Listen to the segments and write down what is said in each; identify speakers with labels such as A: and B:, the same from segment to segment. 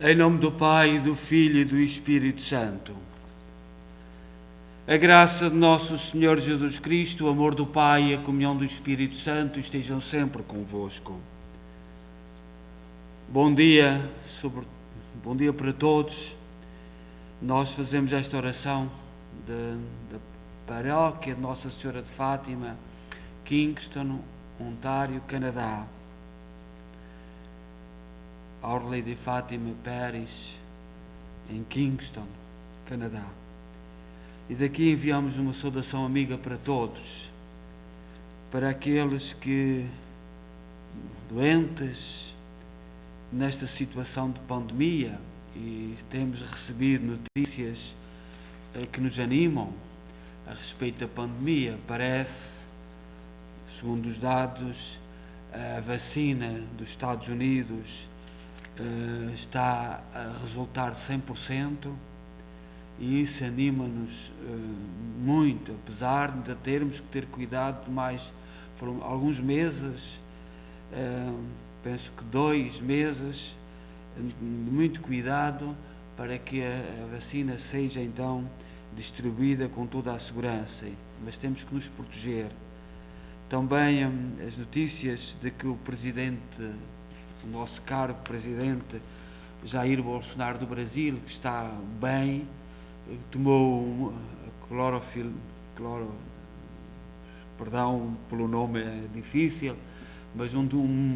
A: Em nome do Pai, do Filho e do Espírito Santo. A graça de nosso Senhor Jesus Cristo, o amor do Pai e a comunhão do Espírito Santo estejam sempre convosco. Bom dia para todos. Nós fazemos esta oração da paróquia de Nossa Senhora de Fátima, Kingston, Ontário, Canadá. Our Lady Fátima Parish, em Kingston, Canadá. E daqui enviamos uma saudação amiga para todos, para aqueles que, doentes, nesta situação de pandemia, e temos recebido notícias que nos animam a respeito da pandemia. Parece, segundo os dados, a vacina dos Estados Unidos está a resultar 100%, e isso anima-nos muito, apesar de termos que ter cuidado mais por alguns meses, penso que 2 meses, de muito cuidado para que a vacina seja então distribuída com toda a segurança, mas temos que nos proteger. Também as notícias de que o o nosso caro Presidente Jair Bolsonaro do Brasil, que está bem, tomou perdão pelo nome, é difícil, mas um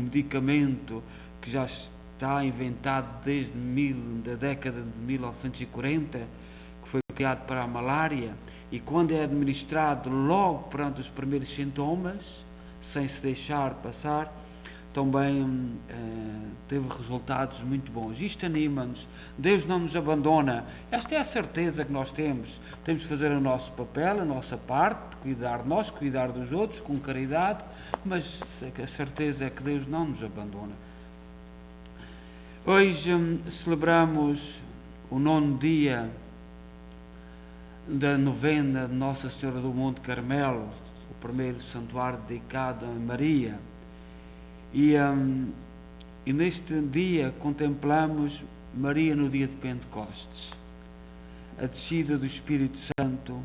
A: medicamento que já está inventado desde da década de 1940, que foi criado para a malária, e quando é administrado logo perante os primeiros sintomas, sem se deixar passar, também teve resultados muito bons. Isto anima-nos. Deus não nos abandona. Esta é a certeza que nós temos. Temos de fazer o nosso papel, a nossa parte, cuidar de nós, cuidar dos outros, com caridade, mas a certeza é que Deus não nos abandona. Hoje celebramos o 9º dia da novena de Nossa Senhora do Monte Carmelo, o primeiro santuário dedicado a Maria. E neste dia contemplamos Maria no dia de Pentecostes, a descida do Espírito Santo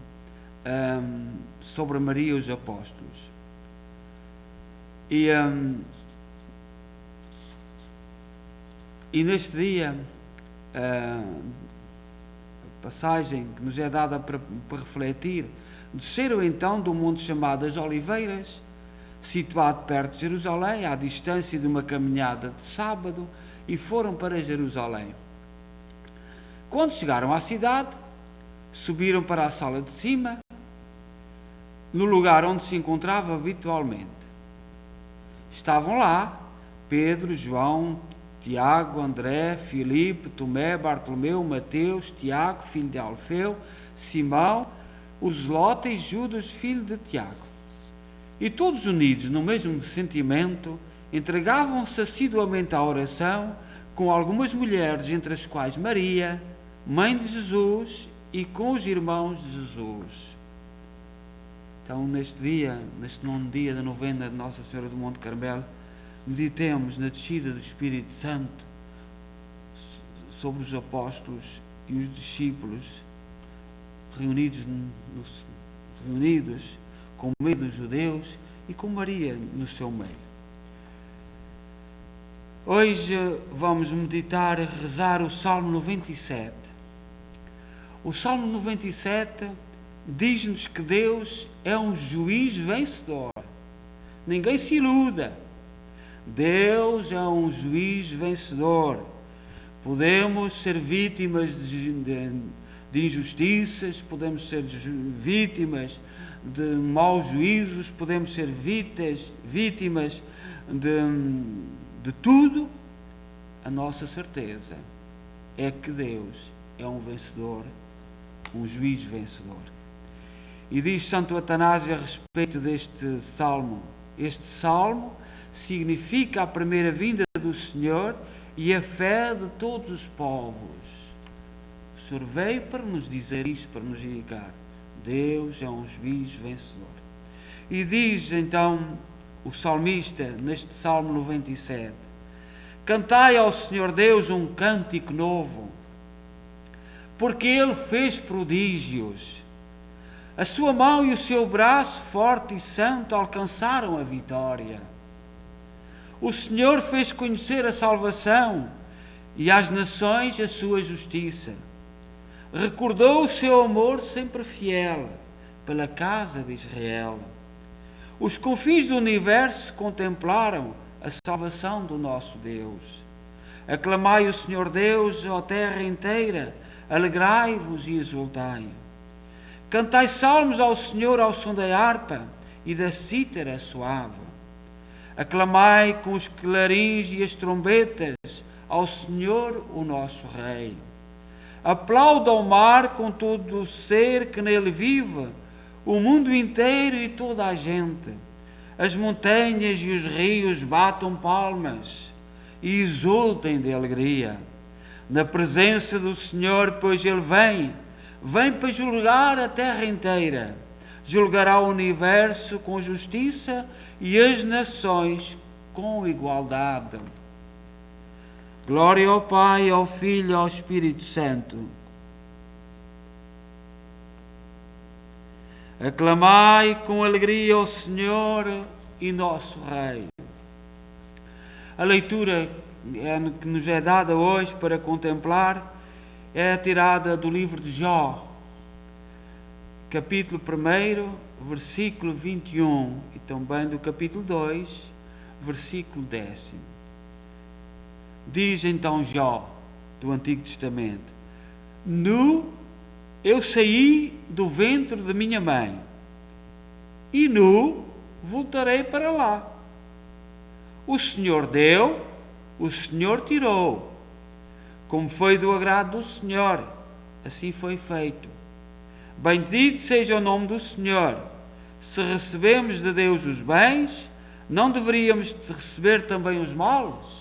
A: sobre Maria e os apóstolos. E neste dia, a passagem que nos é dada para refletir, desceram então do monte chamado das Oliveiras, situado perto de Jerusalém, à distância de uma caminhada de sábado, e foram para Jerusalém. Quando chegaram à cidade, subiram para a sala de cima, no lugar onde se encontrava habitualmente. Estavam lá Pedro, João, Tiago, André, Filipe, Tomé, Bartolomeu, Mateus, Tiago, filho de Alfeu, Simão, o Zelota e Judas, filho de Tiago. E todos unidos no mesmo sentimento, entregavam-se assiduamente à oração, com algumas mulheres, entre as quais Maria, mãe de Jesus, e com os irmãos de Jesus. Então, neste 9º dia da novena de Nossa Senhora do Monte Carmelo, meditemos na descida do Espírito Santo sobre os apóstolos e os discípulos, reunidos com o meio dos judeus e com Maria no seu meio. Hoje vamos meditar e rezar o Salmo 97. O Salmo 97 diz-nos que Deus é um juiz vencedor. Ninguém se iluda. Deus é um juiz vencedor. Podemos ser vítimas de injustiças, podemos ser vítimas de maus juízos, podemos ser vítimas de tudo. A nossa certeza é que Deus é um vencedor, um juiz vencedor. E diz Santo Atanásio a respeito deste salmo: este salmo significa a primeira vinda do Senhor e a fé de todos os povos. O Senhor veio para nos dizer isto, para nos indicar: Deus é um juiz vencedor. E diz então o salmista, neste Salmo 97, Cantai ao Senhor Deus um cântico novo, porque Ele fez prodígios. A sua mão e o seu braço forte e santo alcançaram a vitória. O Senhor fez conhecer a salvação e às nações a sua justiça. Recordou o seu amor sempre fiel pela casa de Israel. Os confins do universo contemplaram a salvação do nosso Deus. Aclamai o Senhor Deus, ó terra inteira, alegrai-vos e exultai. Cantai salmos ao Senhor ao som da harpa e da cítara suave. Aclamai com os clarins e as trombetas ao Senhor, o nosso Rei. Aplauda o mar com todo o ser que nele vive, o mundo inteiro e toda a gente. As montanhas e os rios batam palmas e exultem de alegria. Na presença do Senhor, pois Ele vem para julgar a terra inteira. Julgará o universo com justiça e as nações com igualdade. Glória ao Pai, ao Filho e ao Espírito Santo. Aclamai com alegria ao Senhor e nosso Rei. A leitura que nos é dada hoje para contemplar é tirada do livro de Jó, capítulo 1, versículo 21, e também do capítulo 2, versículo 10. Diz então Jó, do Antigo Testamento: Nu eu saí do ventre de minha mãe, e nu voltarei para lá. O Senhor deu, o Senhor tirou. Como foi do agrado do Senhor, assim foi feito. Bendito seja o nome do Senhor. Se recebemos de Deus os bens, não deveríamos receber também os males?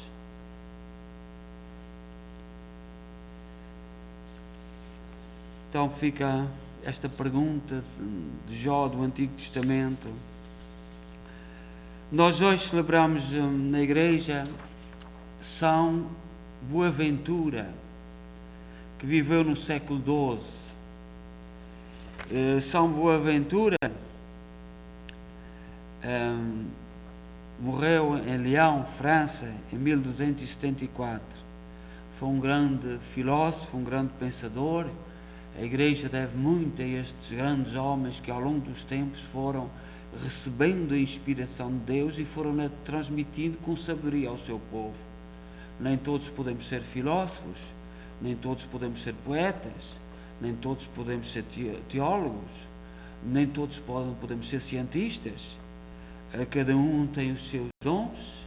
A: Então fica esta pergunta de Jó do Antigo Testamento. Nós hoje celebramos na igreja São Boaventura, que viveu no século XII. São Boaventura morreu em Lyon, França, em 1274. Foi um grande filósofo, um grande pensador. A igreja deve muito a estes grandes homens que ao longo dos tempos foram recebendo a inspiração de Deus e foram transmitindo com sabedoria ao seu povo. Nem todos podemos ser filósofos, nem todos podemos ser poetas, nem todos podemos ser teólogos, nem todos podemos ser cientistas. Cada um tem os seus dons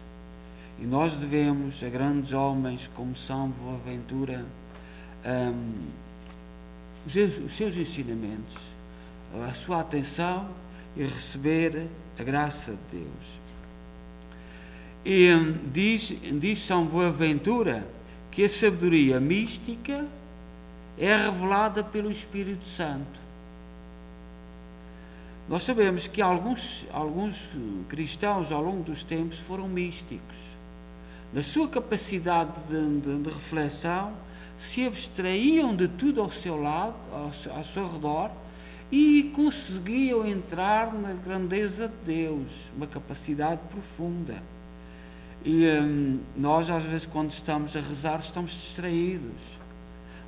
A: e nós devemos a grandes homens como São Boaventura os seus ensinamentos, a sua atenção e receber a graça de Deus. E diz São Boaventura que a sabedoria mística é revelada pelo Espírito Santo. Nós sabemos que alguns cristãos ao longo dos tempos foram místicos. Na sua capacidade de reflexão, se abstraíam de tudo ao seu lado, ao seu redor, e conseguiam entrar na grandeza de Deus, uma capacidade profunda. E nós, às vezes, quando estamos a rezar, estamos distraídos.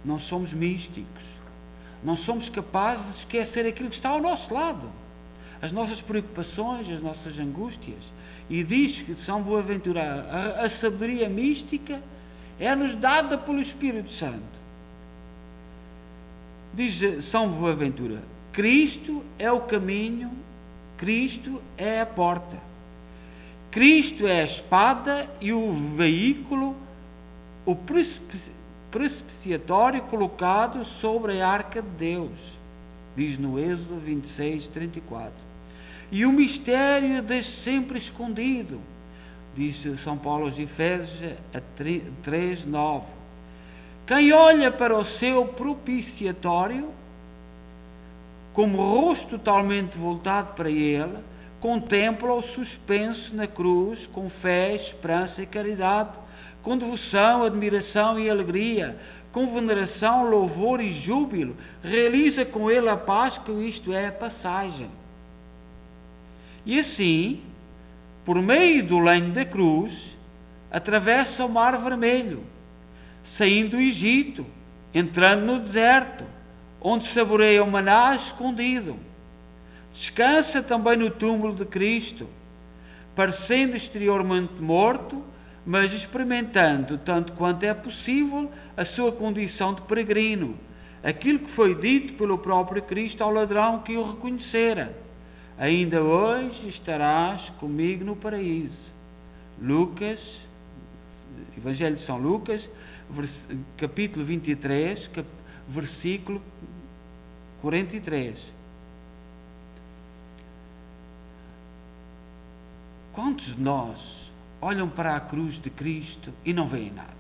A: Não somos místicos. Não somos capazes de esquecer aquilo que está ao nosso lado. As nossas preocupações, as nossas angústias. E diz que São Boaventura, a sabedoria mística é-nos dada pelo Espírito Santo. Diz São Boaventura: Cristo é o caminho, Cristo é a porta, Cristo é a espada e o veículo, o propiciatório colocado sobre a arca de Deus, diz no Êxodo 26, 34. E o mistério desde sempre escondido, diz São Paulo aos Efésios 3, 9. Quem olha para o seu propiciatório, como rosto totalmente voltado para ele, contempla-o suspenso na cruz, com fé, esperança e caridade, com devoção, admiração e alegria, com veneração, louvor e júbilo, realiza com ele a Páscoa, isto é, a passagem. E assim, por meio do lenho da cruz, atravessa o Mar Vermelho, saindo do Egito, entrando no deserto, onde saboreia o maná escondido. Descansa também no túmulo de Cristo, parecendo exteriormente morto, mas experimentando, tanto quanto é possível, a sua condição de peregrino, aquilo que foi dito pelo próprio Cristo ao ladrão que o reconhecera: ainda hoje estarás comigo no paraíso. Lucas, Evangelho de São Lucas, capítulo 23, versículo 43. Quantos de nós olham para a cruz de Cristo e não veem nada?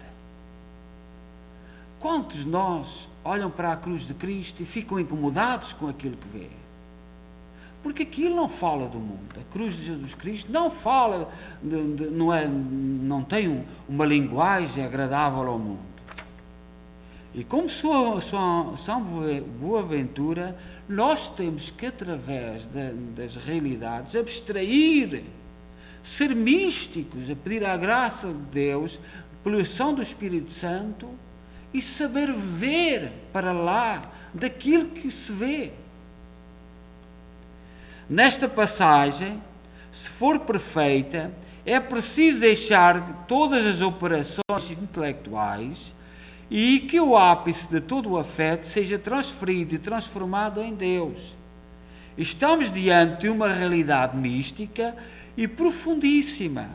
A: Quantos de nós olham para a cruz de Cristo e ficam incomodados com aquilo que vê? Porque aquilo não fala do mundo. A cruz de Jesus Cristo não fala, não tem uma linguagem agradável ao mundo. E como São Boaventura, nós temos que, através das realidades, abstrair, ser místicos, a pedir a graça de Deus, pela ação do Espírito Santo, e saber ver para lá daquilo que se vê. Nesta passagem, se for perfeita, é preciso deixar todas as operações intelectuais e que o ápice de todo o afeto seja transferido e transformado em Deus. Estamos diante de uma realidade mística e profundíssima.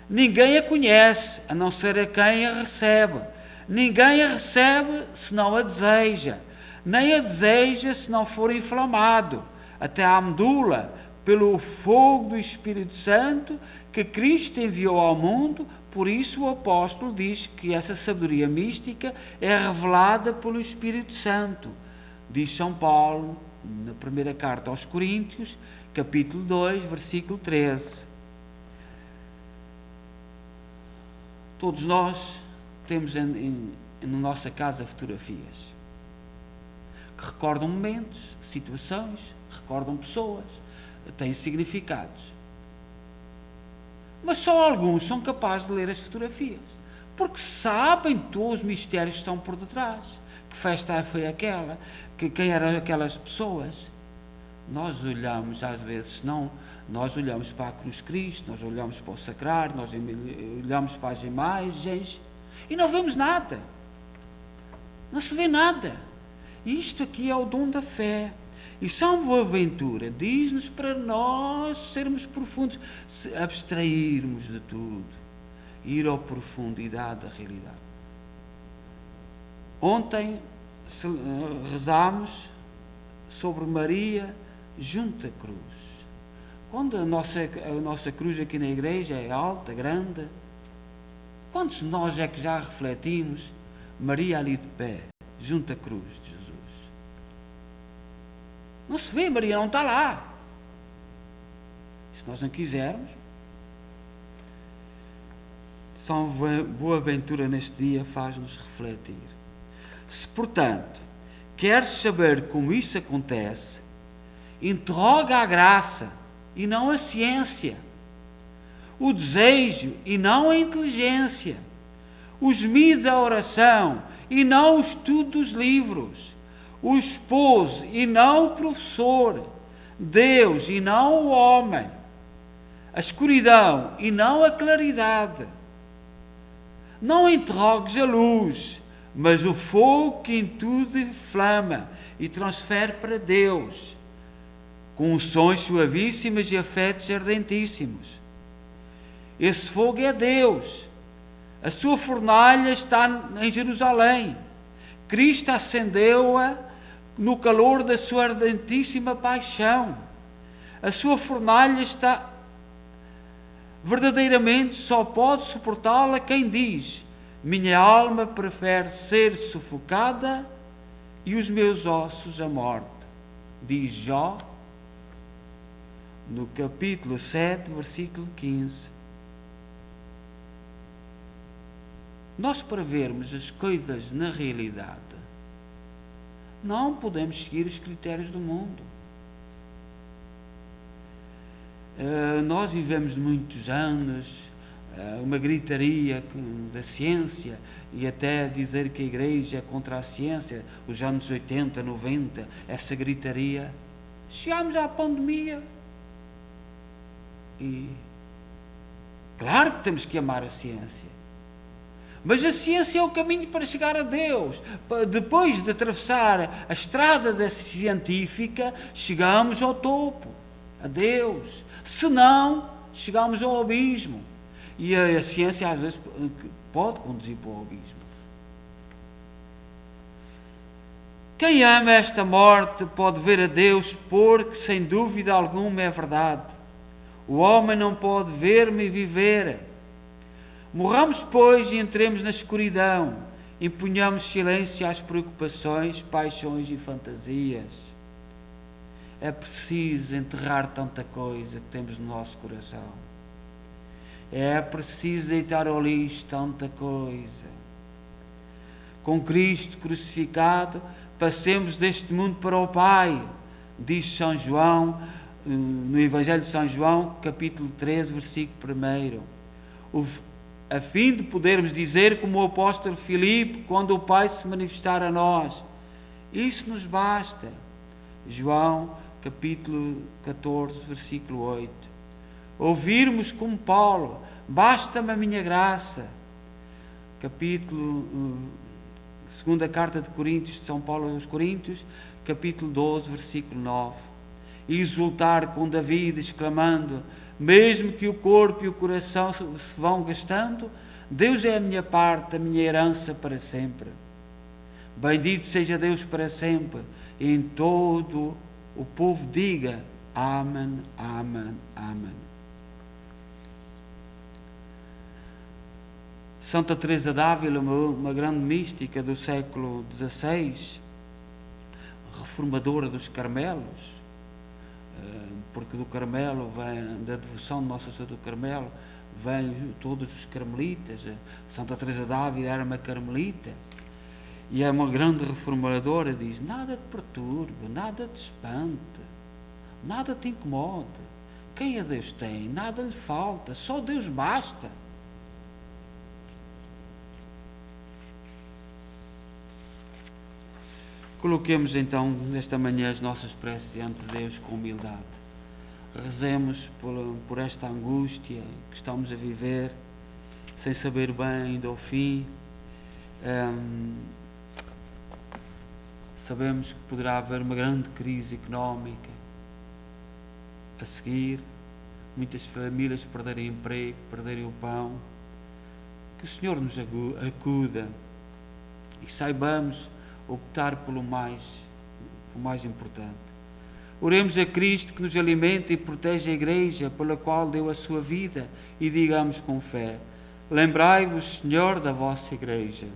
A: Ninguém a conhece, a não ser a quem a recebe. Ninguém a recebe se não a deseja, nem a deseja se não for inflamado até à medula pelo fogo do Espírito Santo que Cristo enviou ao mundo. Por isso o apóstolo diz que essa sabedoria mística é revelada pelo Espírito Santo. Diz São Paulo, na primeira carta aos Coríntios, capítulo 2, versículo 13. Todos nós temos na nossa casa fotografias que recordam momentos, situações, recordam pessoas, têm significados. Mas só alguns são capazes de ler as fotografias, porque sabem todos os mistérios que estão por detrás. Que festa foi aquela? Quem eram aquelas pessoas? Nós olhamos, às vezes, nós olhamos para a cruz de Cristo, nós olhamos para o sacrário, nós olhamos para as imagens e não vemos nada. Não se vê nada. Isto aqui é o dom da fé. E São Boaventura diz-nos para nós sermos profundos, abstrairmos de tudo, ir à profundidade da realidade. Ontem rezámos sobre Maria junto à cruz. Quando a nossa cruz aqui na igreja é alta, grande, quantos de nós é que já refletimos Maria ali de pé, junto à cruz de Jesus? Não se vê, Maria não está lá. Se nós não quisermos, São Boaventura neste dia faz-nos refletir. Se, portanto, queres saber como isso acontece, interroga a graça e não a ciência, o desejo e não a inteligência, os meios da oração e não o estudo dos livros, o esposo e não o professor, Deus e não o homem, a escuridão e não a claridade. Não interrogues a luz, mas o fogo que em tudo inflama e transfere para Deus, com sons suavíssimos e afetos ardentíssimos. Esse fogo é Deus. A sua fornalha está em Jerusalém. Cristo acendeu-a no calor da sua ardentíssima paixão. A sua fornalha está verdadeiramente, só pode suportá-la quem diz: minha alma prefere ser sufocada e os meus ossos a morte. Diz Jó, no capítulo 7, versículo 15. Nós, para vermos as coisas na realidade, não podemos seguir os critérios do mundo. Nós vivemos muitos anos uma gritaria da ciência, e até dizer que a Igreja é contra a ciência, os anos 80, 90, essa gritaria. Chegámos à pandemia e claro que temos que amar a ciência, mas a ciência é o caminho para chegar a Deus. Depois de atravessar a estrada da científica, chegamos ao topo, a Deus. Se não, chegamos ao abismo. E a ciência às vezes pode conduzir para o abismo. Quem ama esta morte pode ver a Deus, porque sem dúvida alguma é verdade. O homem não pode ver-me e viver. Morramos, pois, e entremos na escuridão. Imponhamos silêncio às preocupações, paixões e fantasias. É preciso enterrar tanta coisa que temos no nosso coração. É preciso deitar ao lixo tanta coisa. Com Cristo crucificado, passemos deste mundo para o Pai, diz São João, no Evangelho de São João, capítulo 13, versículo 1. A fim de podermos dizer como o apóstolo Filipe, quando o Pai se manifestar a nós: isso nos basta. João, capítulo 14, versículo 8. Ouvirmos como Paulo: basta-me a minha graça. Capítulo, segunda carta de Coríntios, de São Paulo aos Coríntios, capítulo 12, versículo 9. E exultar com David, exclamando: mesmo que o corpo e o coração se vão gastando, Deus é a minha parte, a minha herança para sempre. Bendito seja Deus para sempre. E em todo o povo diga: amém, amém, amém. Santa Teresa d'Ávila, uma grande mística do século XVI, reformadora dos Carmelos, porque do Carmelo vem, da devoção de Nossa Senhora do Carmelo, vêm todos os carmelitas. Santa Teresa d'Ávila era uma carmelita e é uma grande reformadora. Diz: nada te perturbe, nada te espante, nada te incomode. Quem a Deus tem, nada lhe falta, só Deus basta. Coloquemos então nesta manhã as nossas preces diante de Deus com humildade. Rezemos por esta angústia que estamos a viver, sem saber bem ainda o fim. Sabemos que poderá haver uma grande crise económica a seguir, muitas famílias perderem emprego, perderem o pão. Que o Senhor nos acuda e saibamos optar pelo mais importante. Oremos a Cristo que nos alimenta e protege a Igreja, pela qual deu a sua vida, e digamos com fé: lembrai-vos, Senhor, da vossa Igreja.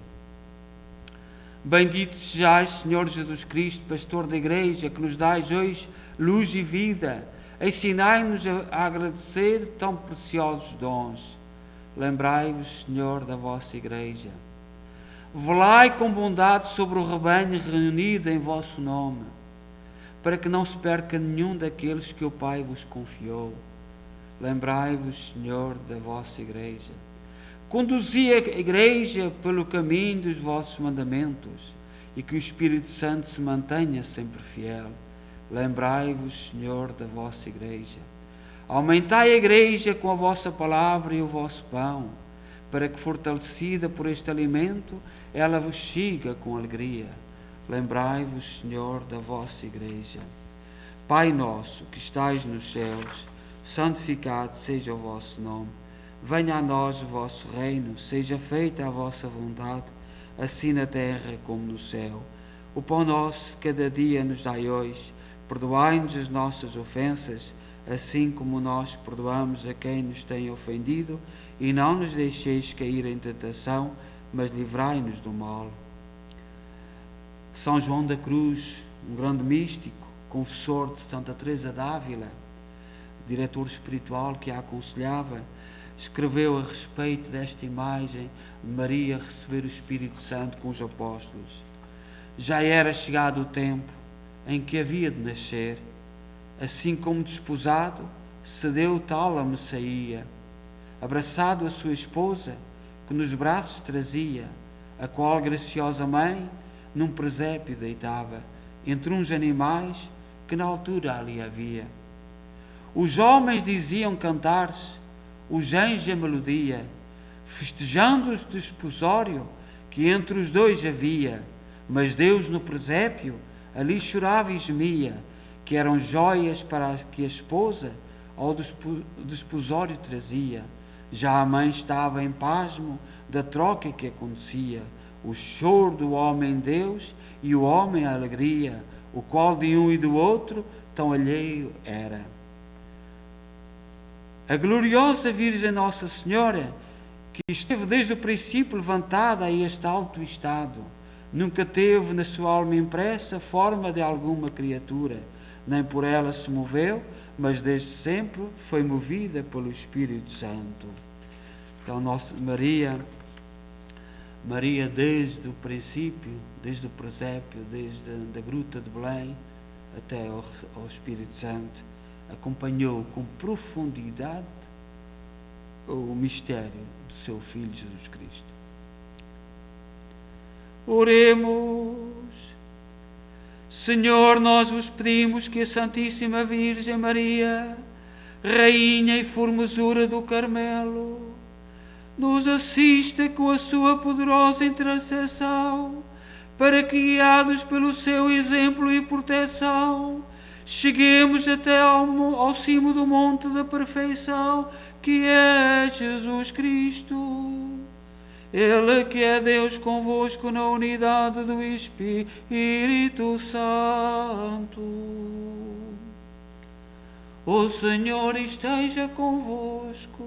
A: Bendito sejais, Senhor Jesus Cristo, pastor da Igreja, que nos dais hoje luz e vida. Ensinai-nos a agradecer tão preciosos dons. Lembrai-vos, Senhor, da vossa Igreja. Velai com bondade sobre o rebanho reunido em vosso nome, para que não se perca nenhum daqueles que o Pai vos confiou. Lembrai-vos, Senhor, da vossa Igreja. Conduzi a Igreja pelo caminho dos vossos mandamentos, e que o Espírito Santo se mantenha sempre fiel. Lembrai-vos, Senhor, da vossa Igreja. Aumentai a Igreja com a vossa palavra e o vosso pão, para que, fortalecida por este alimento, ela vos siga com alegria. Lembrai-vos, Senhor, da vossa Igreja. Pai nosso, que estais nos céus, santificado seja o vosso nome. Venha a nós o vosso reino, seja feita a vossa vontade, assim na terra como no céu. O pão nosso cada dia nos dai hoje. Perdoai-nos as nossas ofensas, assim como nós perdoamos a quem nos tem ofendido, e não nos deixeis cair em tentação, mas livrai-nos do mal. São João da Cruz, um grande místico, confessor de Santa Teresa d'Ávila, diretor espiritual que a aconselhava, escreveu a respeito desta imagem de Maria receber o Espírito Santo com os apóstolos. Já era chegado o tempo em que havia de nascer, assim como desposado, cedeu tal a Messaía, abraçado a sua esposa, que nos braços trazia, a qual graciosa mãe num presépio deitava, entre uns animais que na altura ali havia. Os homens diziam cantar-se, os anjos a melodia, festejando o desposório que entre os dois havia. Mas Deus no presépio ali chorava e gemia, que eram joias para as que a esposa ao desposório trazia. Já a mãe estava em pasmo da troca que acontecia, o choro do homem Deus e o homem a alegria, o qual de um e do outro tão alheio era. A gloriosa Virgem Nossa Senhora, que esteve desde o princípio levantada a este alto estado, nunca teve na sua alma impressa forma de alguma criatura, nem por ela se moveu, mas desde sempre foi movida pelo Espírito Santo. Então, Maria desde o princípio, desde o presépio, desde a gruta de Belém até ao Espírito Santo, acompanhou com profundidade o mistério do seu Filho Jesus Cristo. Oremos. Senhor, nós vos pedimos que a Santíssima Virgem Maria, Rainha e formosura do Carmelo, nos assista com a sua poderosa intercessão, para que, guiados pelo seu exemplo e proteção, cheguemos até ao cimo do monte da perfeição, que é Jesus Cristo. Ele que é Deus convosco na unidade do Espírito Santo. O Senhor esteja convosco.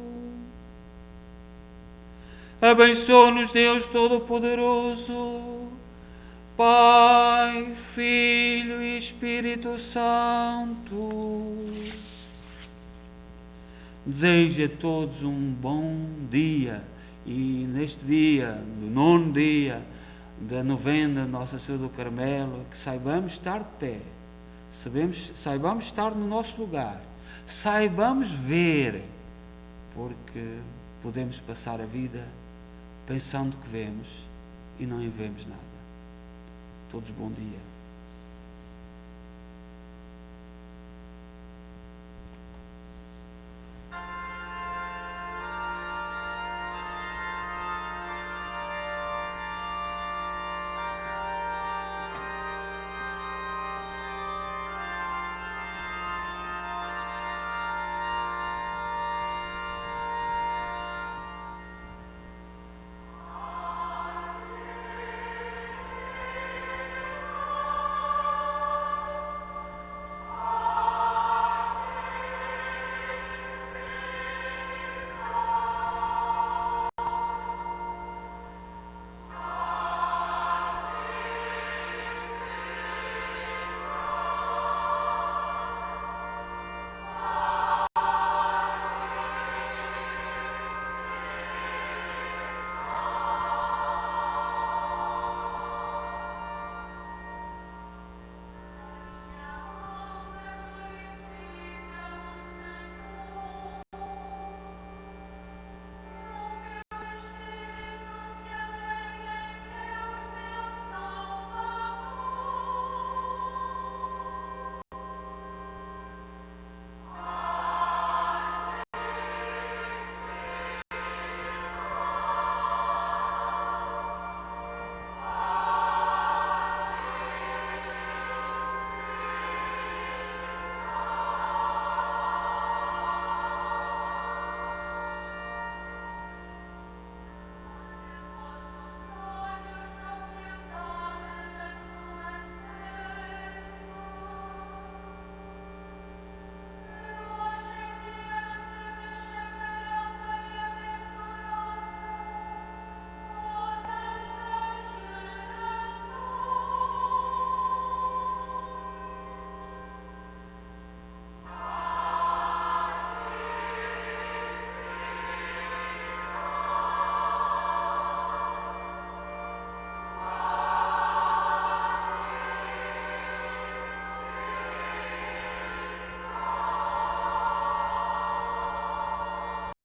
A: Abençoe-nos Deus Todo-Poderoso, Pai, Filho e Espírito Santo. Desejo a todos um bom dia. E neste dia, no 9º dia da novena de Nossa Senhora do Carmelo, que saibamos estar de pé, saibamos estar no nosso lugar, saibamos ver, porque podemos passar a vida pensando que vemos e não vemos nada. Todos bom dia.